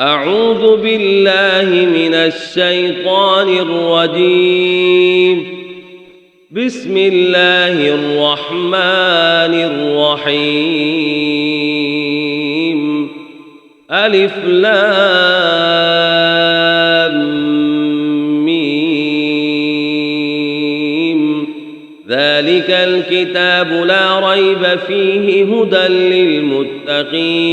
أعوذ بالله من الشيطان الرجيم. بسم الله الرحمن الرحيم. ألف لام ميم. ذلك الكتاب لا ريب فيه هدى للمتقين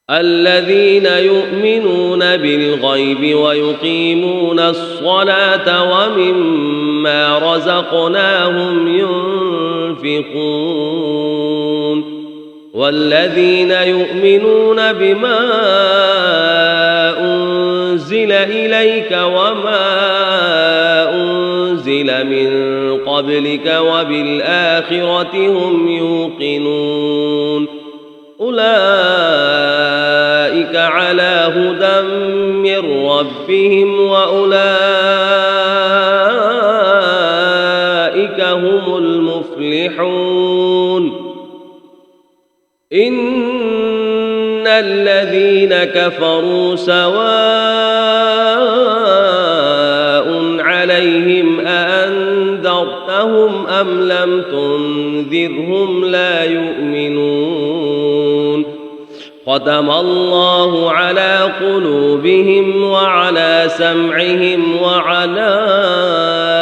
الذين يؤمنون بالغيب ويقيمون الصلاة ومما رزقناهم ينفقون والذين يؤمنون بما أنزل إليك وما أنزل من قبلك وبالآخرة هم يوقنون أولئك على هدى من ربهم وأولئك هم المفلحون إن الذين كفروا سواء عليهم أأنذرتهم أم لم تنذرهم لا يؤمنون ختم الله على قلوبهم وعلى سمعهم وعلى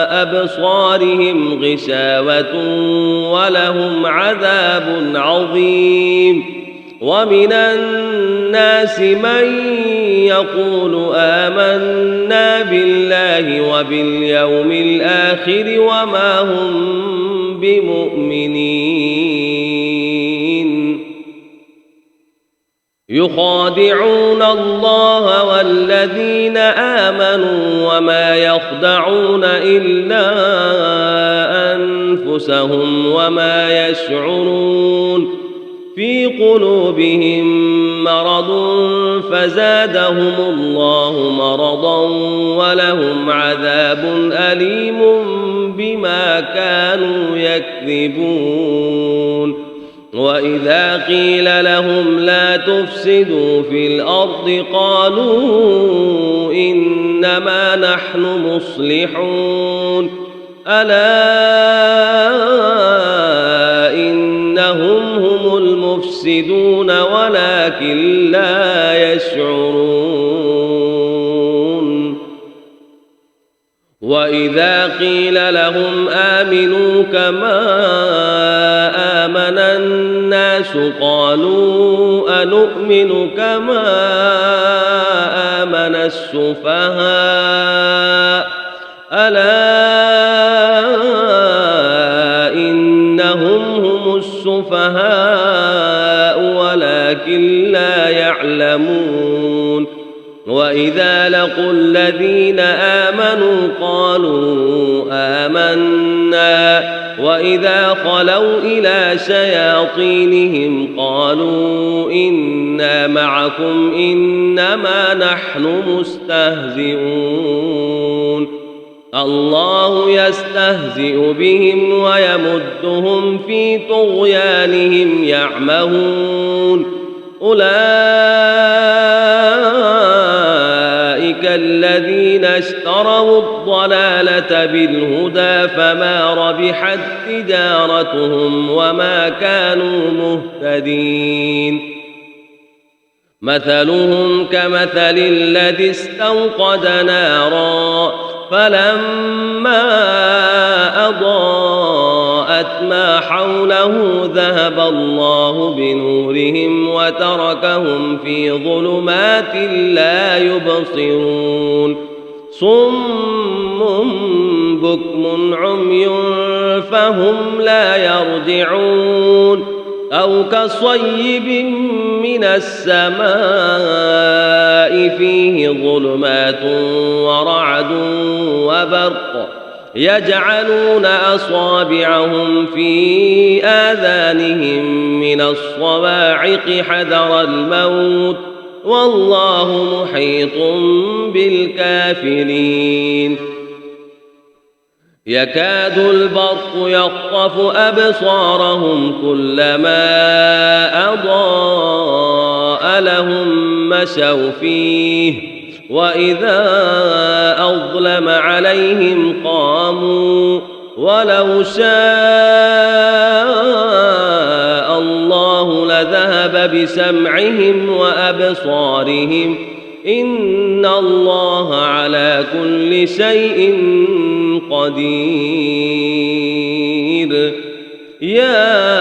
أبصارهم غشاوة ولهم عذاب عظيم ومن الناس من يقول آمنا بالله وباليوم الآخر وما هم بمؤمنين يخادعون الله والذين آمنوا وما يخدعون إلا أنفسهم وما يشعرون في قلوبهم مرض فزادهم الله مرضا ولهم عذاب أليم بما كانوا يكذبون وإذا قيل لهم لا تفسدوا في الأرض قالوا إنما نحن مصلحون ألا إنهم هم المفسدون ولكن لا يشعرون وإذا قيل لهم آمنوا كما آمن الناس قالوا أنؤمن كما آمن السفهاء ألا إنهم هم السفهاء ولكن لا يعلمون وإذا لقوا الذين آمنوا قالوا آمنا وإذا خلوا إلى شياطينهم قالوا إنا معكم إنما نحن مستهزئون الله يستهزئ بهم ويمدهم في طغيانهم يعمهون أولئك الذين اشتروا الضلالة بالهدى فما ربحت تجارتهم وما كانوا مهتدين مثلهم كمثل الذي استوقد نارا فلما أضاءت ما حوله ذهب الله بنورهم وتركهم في ظلمات لا يبصرون صم بكم عمي فهم لا يرجعون أو كصيب من السماء فيه ظلمات ورعد وبرق يجعلون أصابعهم في آذانهم من الصواعق حذر الموت والله محيط بالكافرين يكاد البرق يخطف أبصارهم كلما أضاء مشوا فيه وإذا أظلم عليهم قاموا ولو شاء الله لذهب بسمعهم وأبصارهم إن الله على كل شيء قدير يا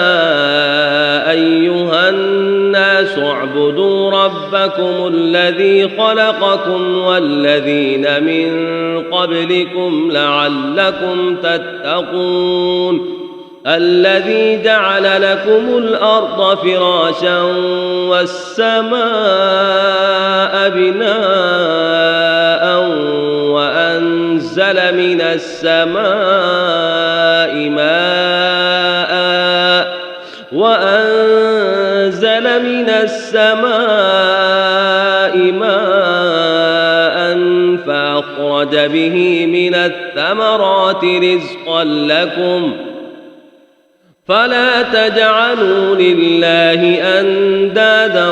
أيها الناس اعبدوا ربكم الذي خلقكم والذين من قبلكم لعلكم تتقون الذي جعل لكم الأرض فراشا والسماء بناء وأنزل من السماء ماء فأخرج به من الثمرات رزقا لكم فلا تجعلوا لله أندادا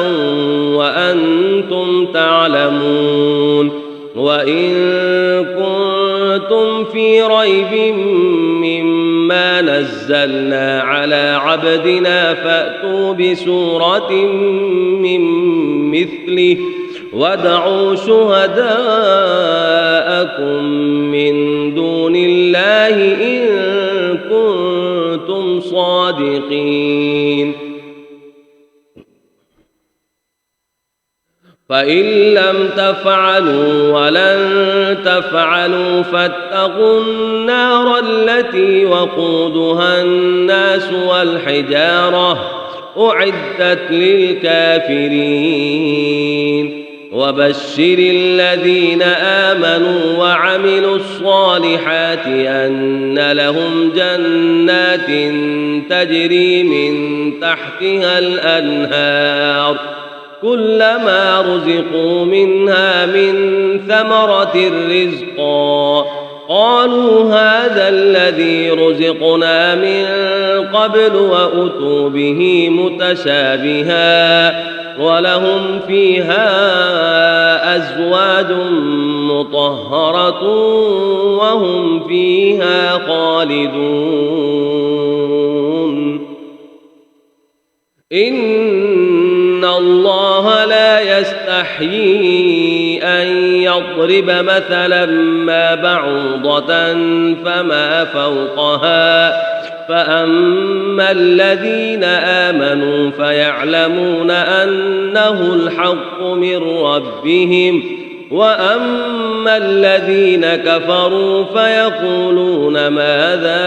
وأنتم تعلمون وإن كنتم في ريب مما نزلنا على عبدنا فأتوا بسورة من مثله وادعوا شهداءكم من دون الله إن كنتم صادقين فإن لم تفعلوا ولن تفعلوا فاتقوا النار التي وقودها الناس والحجارة أعدت للكافرين وبشر الذين آمنوا وعملوا الصالحات أن لهم جنات تجري من تحتها الأنهار كلما رزقوا منها من ثمرة رزقا قالوا هذا الذي رزقنا من قبل وأتوا به متشابها ولهم فيها أزواج مطهرة وهم فيها خالدون إن الله لا يستحيي أن يضرب مثلا ما بعوضة فما فوقها فأما الذين آمنوا فيعلمون أنه الحق من ربهم وأما الذين كفروا فيقولون ماذا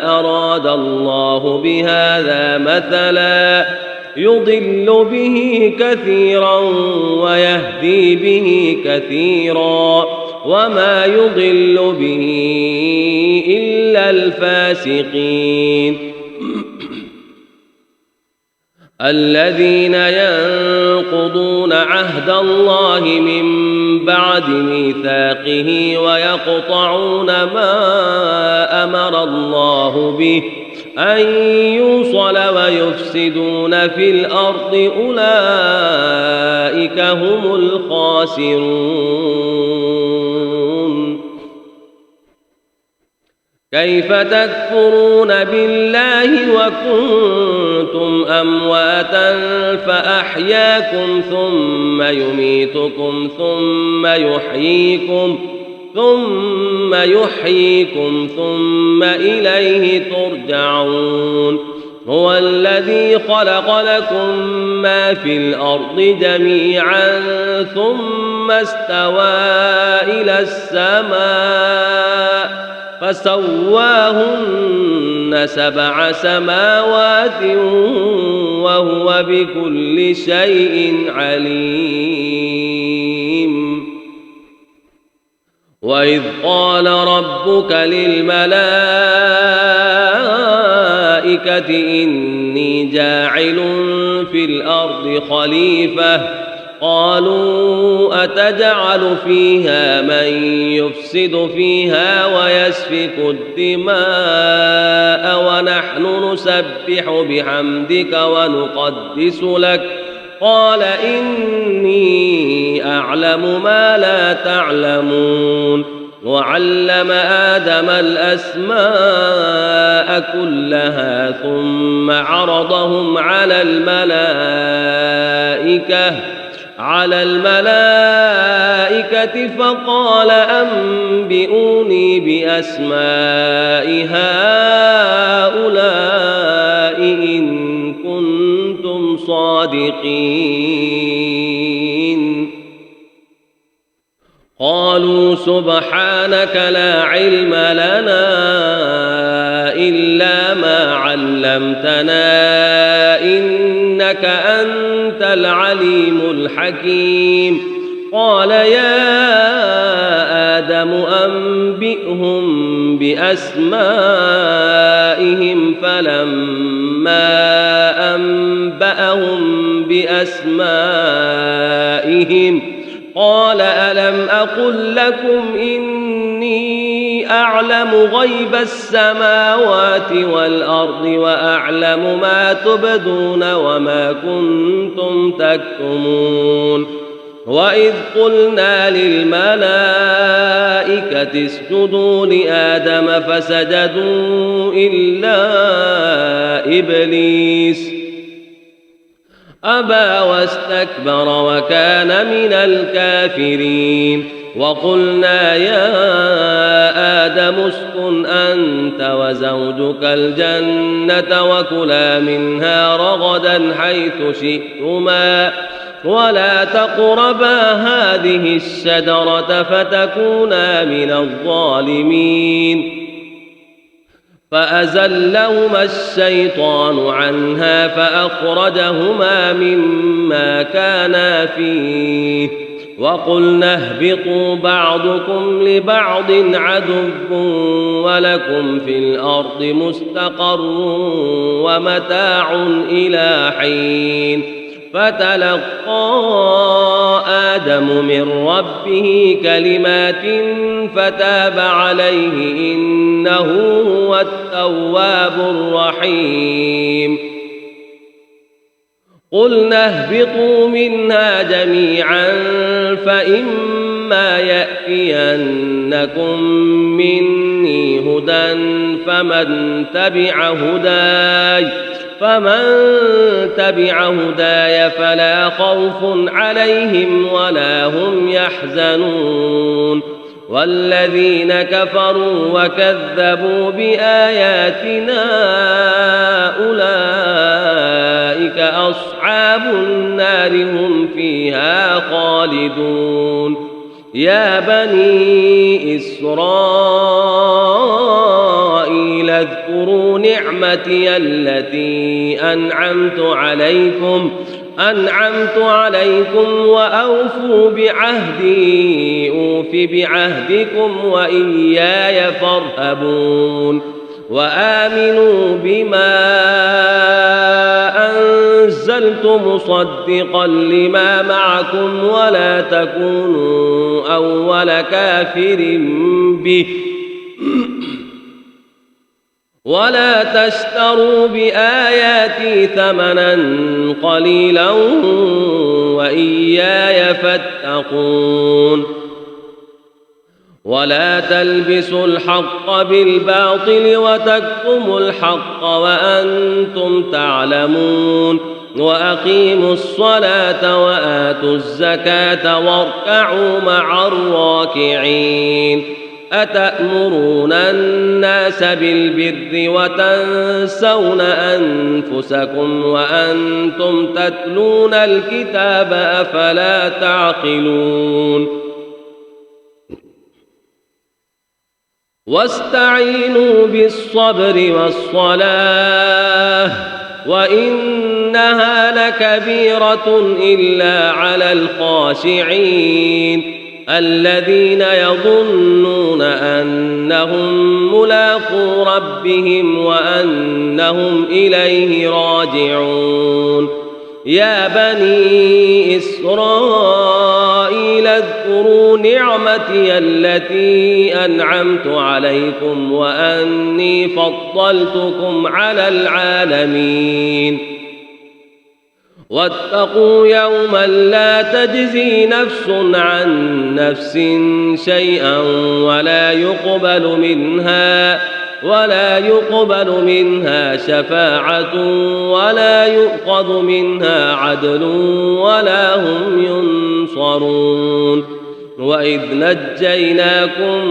أراد الله بهذا مثلا يضل به كثيرا ويهدي به كثيرا وما يضل به إلا الفاسقين الذين ينقضون عهد الله من بعد ميثاقه ويقطعون ما أمر الله به أن يوصل ويفسدون في الأرض أولئك هم الخاسرون كيف تكفرون بالله وكنتم أمواتا فأحياكم ثم يميتكم ثم يحييكم ثم إليه ترجعون هو الذي خلق لكم ما في الأرض جميعا ثم استوى إلى السماء فسواهن 7 سماوات وهو بكل شيء عليم وإذ قال ربك للملائكة إني جاعل في الأرض خليفة قالوا أتجعل فيها من يفسد فيها ويسفك الدماء ونحن نسبح بحمدك ونقدس لك قال إني أعلم ما لا تعلمون وعلم آدم الأسماء كلها ثم عرضهم على الملائكة فقال أنبئوني بأسماء هؤلاء إن كنتم صادقين قالوا سبحانك لا علم لنا إلا ما علمتنا إنك أنت العليم الحكيم قال يا آدم أنبئهم بأسمائهم فلما أنبأهم بأسمائهم قال ألم أقل لكم إني أعلم غيب السماوات والأرض وأعلم ما تبدون وما كنتم تكتمون وإذ قلنا للملائكة اسجدوا لآدم فسجدوا إلا إبليس أبى واستكبر وكان من الكافرين وقلنا يا آدم اسكن أنت وزوجك الجنة وكلا منها رغدا حيث شئتما ولا تقربا هذه الشجرة فتكونا من الظالمين فأزلهما الشيطان عنها فأخرجهما مما كانا فيه وقلنا اهبطوا بعضكم لبعض عدو ولكم في الأرض مستقر ومتاع إلى حين فتلقى آدم من ربه كلمات فتاب عليه إنه هو التواب الرحيم قلنا اهبطوا منها جميعا فإما يأتينكم مني هدى فمن تبع هداي فلا خوف عليهم ولا هم يحزنون والذين كفروا وكذبوا بآياتنا أولئك أصحاب النار هم فيها خالدون يا بني إسرائيل اذكروا نعمتي التي أنعمت عليكم وأوفوا بعهدي أوف بعهدكم وإياي فارهبون وآمنوا بما أنزلت مصدقا لما معكم ولا تكونوا أول كافر به ولا تشتروا بآياتي ثمنا قليلا وإياي فاتقون ولا تلبسوا الحق بالباطل وتكتموا الحق وأنتم تعلمون وأقيموا الصلاة وآتوا الزكاة واركعوا مع الراكعين أتأمرون الناس بالبر وتنسون أنفسكم وأنتم تتلون الكتاب أفلا تعقلون واستعينوا بالصبر والصلاة وإنها لكبيرة إلا على الخاشعين الذين يظنون أنهم ملاقو ربهم وأنهم إليه راجعون يا بني إسرائيل اذكروا نعمتي التي أنعمت عليكم وأني فضلتكم على العالمين واتقوا يوما لا تجزي نفس عن نفس شيئا ولا يقبل منها شفاعة ولا يؤخذ منها عدل ولا هم ينصرون. وإذ نجيناكم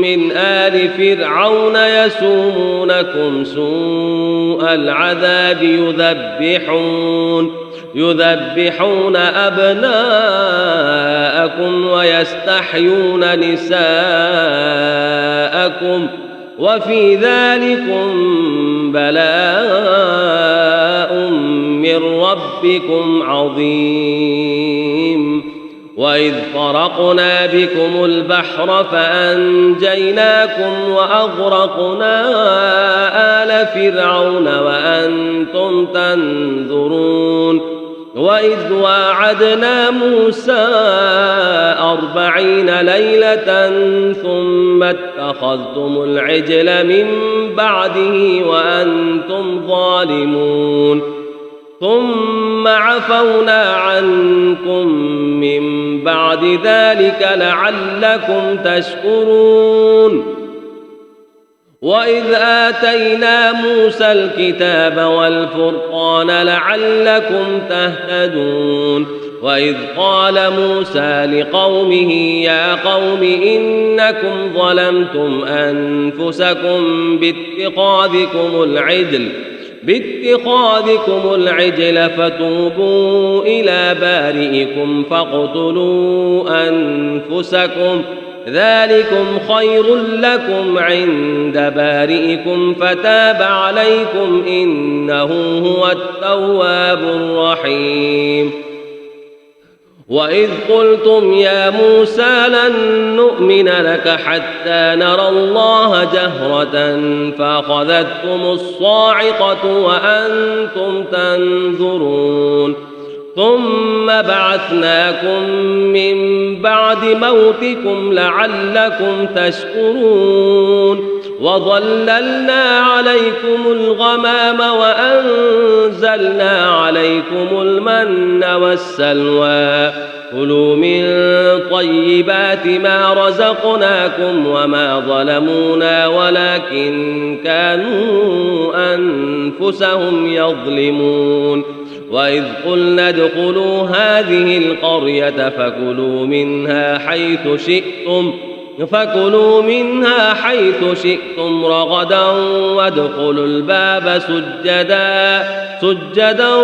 من آل فرعون يسومونكم سوء العذاب يذبحون أبناءكم ويستحيون نساءكم وفي ذلكم بلاء من ربكم عظيم. وإذ فرقنا بكم البحر فأنجيناكم وأغرقنا آل فرعون وأنتم تنظرون. وإذ واعدنا موسى 40 ليلة ثم اتخذتم العجل من بعده وأنتم ظالمون ثم عفونا عنكم من بعد ذلك لعلكم تشكرون. وإذ آتينا موسى الكتاب والفرقان لعلكم تهتدون. وإذ قال موسى لقومه يا قوم إنكم ظلمتم أنفسكم باتخاذكم العجل فتوبوا إلى بارئكم فاقتلوا أنفسكم ذلكم خير لكم عند بارئكم فتاب عليكم إنه هو التواب الرحيم. وإذ قلتم يا موسى لن نؤمن لك حتى نرى الله جهرة فأخذتكم الصاعقة وأنتم تنظرون ثم بعثناكم من بعد موتكم لعلكم تشكرون. وظللنا عليكم الغمام وأنزلنا عليكم المن والسلوى كلوا من طيبات ما رزقناكم وما ظلمونا ولكن كانوا أنفسهم يظلمون. وإذ قلنا ادخلوا هذه القرية فكلوا منها حيث شئتم رغدا وادخلوا الباب سجدا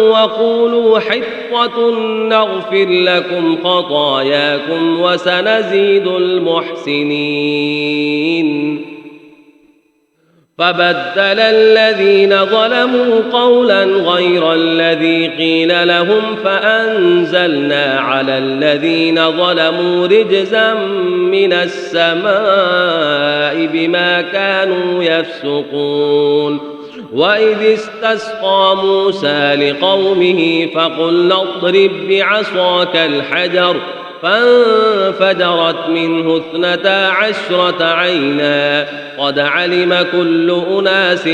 وقولوا حطة نغفر لكم خطاياكم وسنزيد المحسنين. فبدل الذين ظلموا قولا غير الذي قيل لهم فأنزلنا على الذين ظلموا رجزا من السماء بما كانوا يفسقون. وإذ استسقى موسى لقومه فقلنا اضرب بعصاك الحجر فانفجرت منه 12 عينا قد علم كل أناس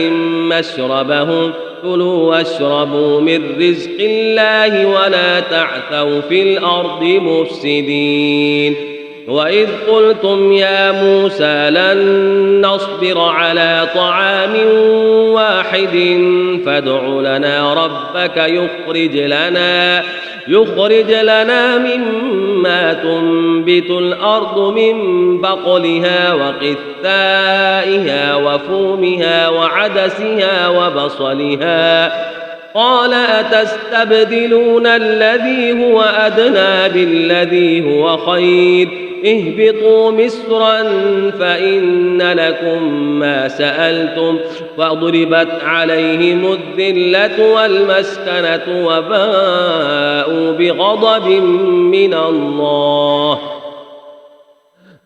مشربهم كلوا واشربوا من رزق الله ولا تعثوا في الأرض مفسدين. وإذ قلتم يا موسى لن نصبر على طعام واحد فادع لنا ربك يخرج لنا مما تنبت الأرض من بقلها وقثائها وفومها وعدسها وبصلها قال أتستبدلون الذي هو أدنى بالذي هو خير اهبطوا مصرا فإن لكم ما سألتم فضربت عليهم الذلة والمسكنة وباءوا بغضب من الله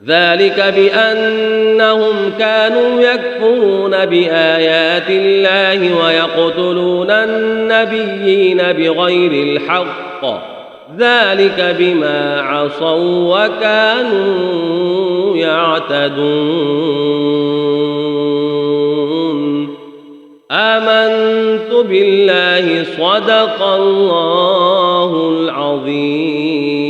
ذلك بأنهم كانوا يكفرون بآيات الله ويقتلون النبيين بغير الحق ذلك بما عصوا وكانوا يعتدون. آمنت بالله صدق الله العظيم.